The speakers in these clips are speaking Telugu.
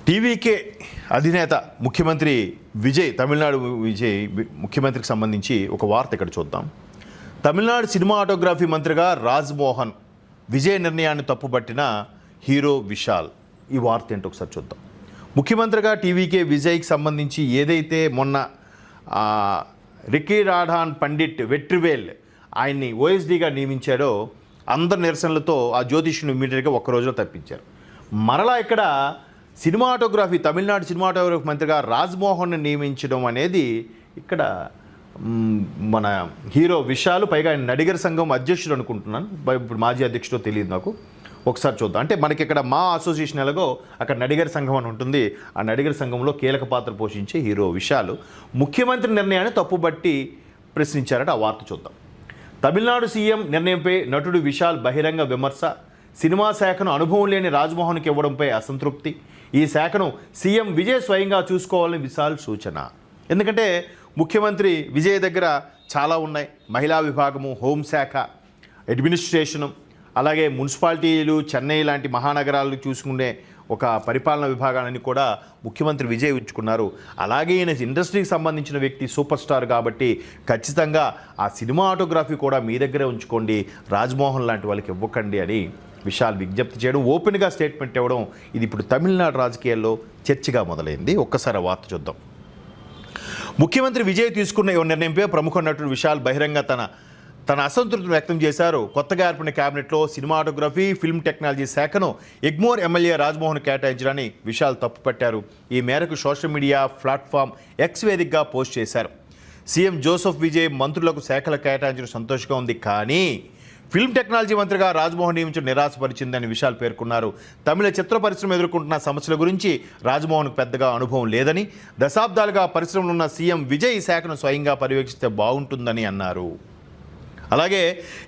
టీవీకే అధినేత ముఖ్యమంత్రి విజయ్, తమిళనాడు విజయ్ ముఖ్యమంత్రికి సంబంధించి ఒక వార్త ఇక్కడ చూద్దాం. తమిళనాడు సినిమాటోగ్రఫీ మంత్రిగా రాజ్మోహన్ విజయ్ నిర్ణయాన్ని తప్పుపట్టిన హీరో విశాల్. ఈ వార్త ఏంటో ఒకసారి చూద్దాం. ముఖ్యమంత్రిగా టీవీకే విజయ్కి సంబంధించి ఏదైతే మొన్న రికీ రాధాన్ పండిట్ వెట్రివేల్ ఆయన్ని ఓఎస్డీగా నియమించాడో అందరి నిరసనలతో ఆ జ్యోతిష్యుని ఇమ్మీడియట్గా ఒక్క రోజులో తప్పించారు. మరలా ఇక్కడ తమిళనాడు సినిమాటోగ్రఫీ మంత్రిగా రాజ్మోహన్ నియమించడం అనేది ఇక్కడ మన హీరో విశాల్, పైగా ఆయన నడిగర్ సంఘం అధ్యక్షుడు అనుకుంటున్నాను, ఇప్పుడు మాజీ అధ్యక్షుడో తెలియదు నాకు. ఒకసారి చూద్దాం. అంటే మనకి ఇక్కడ మా అసోసియేషన్ ఎలాగో అక్కడ నడిగర్ సంఘం అని ఉంటుంది. ఆ నడిగర్ సంఘంలో కీలక పాత్ర పోషించే హీరో విశాల్ ముఖ్యమంత్రి నిర్ణయాన్ని తప్పుబట్టి ప్రశ్నించారట. ఆ వార్త చూద్దాం. తమిళనాడు సీఎం నిర్ణయంపై నటుడు విశాల్ బహిరంగ విమర్శ. సినిమా శాఖను అనుభవం లేని రాజ్మోహన్కి ఇవ్వడంపై అసంతృప్తి. ఈ శాఖను సీఎం విజయ్ స్వయంగా చూసుకోవాలని విశాల్ సూచన. ఎందుకంటే ముఖ్యమంత్రి విజయ్ దగ్గర చాలా ఉన్నాయి. మహిళా విభాగము, హోంశాఖ, అడ్మినిస్ట్రేషను, అలాగే మున్సిపాలిటీలు, చెన్నై లాంటి మహానగరాలు చూసుకునే ఒక పరిపాలన విభాగాన్ని కూడా ముఖ్యమంత్రి విజయ్ ఉంచుకున్నారు. అలాగే ఈయన ఇండస్ట్రీకి సంబంధించిన వ్యక్తి, సూపర్ స్టార్ కాబట్టి ఖచ్చితంగా ఆ సినిమాటోగ్రఫీ కూడా మీ దగ్గరే ఉంచుకోండి, రాజ్మోహన్ లాంటి వాళ్ళకి ఇవ్వకండి అని విశాల్ విజ్ఞప్తి చేయడం, ఓపెన్గా స్టేట్మెంట్ ఇవ్వడం, ఇది ఇప్పుడు తమిళనాడు రాజకీయాల్లో చర్చగా మొదలైంది. ఒక్కసారి వార్త చూద్దాం. ముఖ్యమంత్రి విజయ్ తీసుకున్న ఈ నిర్ణయంపై ప్రముఖ నటుడు విశాల్ బహిరంగ తన అసంతృప్తిని వ్యక్తం చేశారు. కొత్తగా ఏర్పడిన క్యాబినెట్లో సినిమాటోగ్రఫీ, ఫిల్మ్ టెక్నాలజీ శాఖను ఎగ్మోర్ ఎమ్మెల్యే రాజ్మోహన్ కేటాయించడాన్ని విశాల్ తప్పుపట్టారు. ఈ మేరకు సోషల్ మీడియా ప్లాట్ఫామ్ ఎక్స్ వేదికగా పోస్ట్ చేశారు. సీఎం జోసెఫ్ విజయ్ మంత్రులకు శాఖలు కేటాయించడం సంతోషంగా ఉంది, కానీ ఫిల్మ్ టెక్నాలజీ మంత్రిగా రాజ్మోహన్ నియమించడం నిరాశపరిచిందని విశాల్ పేర్కొన్నారు. తమిళ చిత్ర పరిశ్రమ ఎదుర్కొంటున్న సమస్యల గురించి రాజ్మోహన్కు పెద్దగా అనుభవం లేదని, దశాబ్దాలుగా పరిశ్రమలో ఉన్న సీఎం విజయ్ ఈ శాఖను స్వయంగా పర్యవేక్షిస్తే బాగుంటుందని అన్నారు. అలాగే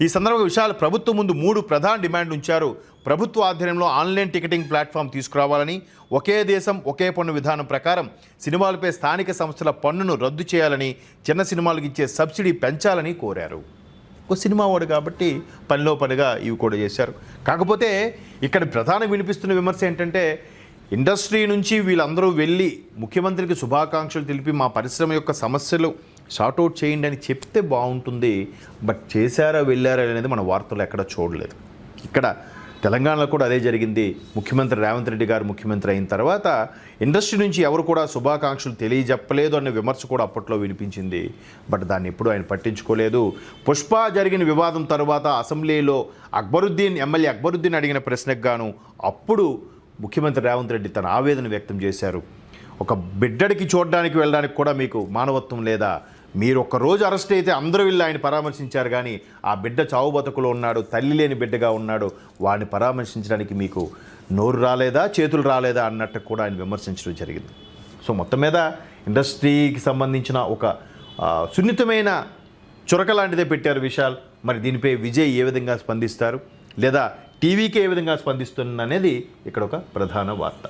ఈ సందర్భంగా విశాల్ ప్రభుత్వం ముందు 3 ప్రధాన డిమాండ్లు ఉంచారు. ప్రభుత్వ ఆధ్వర్యంలో ఆన్లైన్ టికెటింగ్ ప్లాట్ఫామ్ తీసుకురావాలని, ఒకే దేశం ఒకే పన్ను విధానం ప్రకారం సినిమాలపై స్థానిక సంస్థల పన్నును రద్దు చేయాలని, చిన్న సినిమాలకు ఇచ్చే సబ్సిడీ పెంచాలని కోరారు. ఒక సినిమా వాడు కాబట్టి పనిలో పనిగా ఇవి కూడా చేశారు. కాకపోతే ఇక్కడ ప్రధాన వినిపిస్తున్న విమర్శ ఏంటంటే, ఇండస్ట్రీ నుంచి వీళ్ళందరూ వెళ్ళి ముఖ్యమంత్రికి శుభాకాంక్షలు తెలిపి మా పరిశ్రమ యొక్క సమస్యలు షార్ట్అవుట్ చేయండి అని చెప్తే బాగుంటుంది. బట్ చేశారా వెళ్ళారా అనేది మన వార్తలు ఎక్కడ చూడలేదు. ఇక్కడ తెలంగాణలో కూడా అదే జరిగింది. ముఖ్యమంత్రి రేవంత్ రెడ్డి గారు ముఖ్యమంత్రి అయిన తర్వాత ఇండస్ట్రీ నుంచి ఎవరు కూడా శుభాకాంక్షలు తెలియజెప్పలేదు అనే విమర్శ కూడా అప్పట్లో వినిపించింది. బట్ దాన్ని ఎప్పుడూ ఆయన పట్టించుకోలేదు. పుష్ప జరిగిన వివాదం తర్వాత అసెంబ్లీలో ఎమ్మెల్యే అక్బరుద్దీన్ అడిగిన ప్రశ్నకు గాను అప్పుడు ముఖ్యమంత్రి రేవంత్ రెడ్డి తన ఆవేదన వ్యక్తం చేశారు. ఒక బిడ్డడికి చూడడానికి వెళ్ళడానికి కూడా మీకు మానవత్వం లేదా? మీరు ఒక్కరోజు అరెస్ట్ అయితే అందరూ వెళ్ళి ఆయన పరామర్శించారు, కానీ ఆ బిడ్డ చావు బతుకులో ఉన్నాడు, తల్లి లేని బిడ్డగా ఉన్నాడు, వాడిని పరామర్శించడానికి మీకు నోరు రాలేదా, చేతులు రాలేదా అన్నట్టు కూడా ఆయన విమర్శించడం జరిగింది. సో మొత్తం మీద ఇండస్ట్రీకి సంబంధించిన ఒక సున్నితమైన చురక లాంటిదే పెట్టారు విశాల్. మరి దీనిపై విజయ్ ఏ విధంగా స్పందిస్తారు, లేదా టీవీకి ఏ విధంగా స్పందిస్తుంది అనేది ఇక్కడ ఒక ప్రధాన వార్త.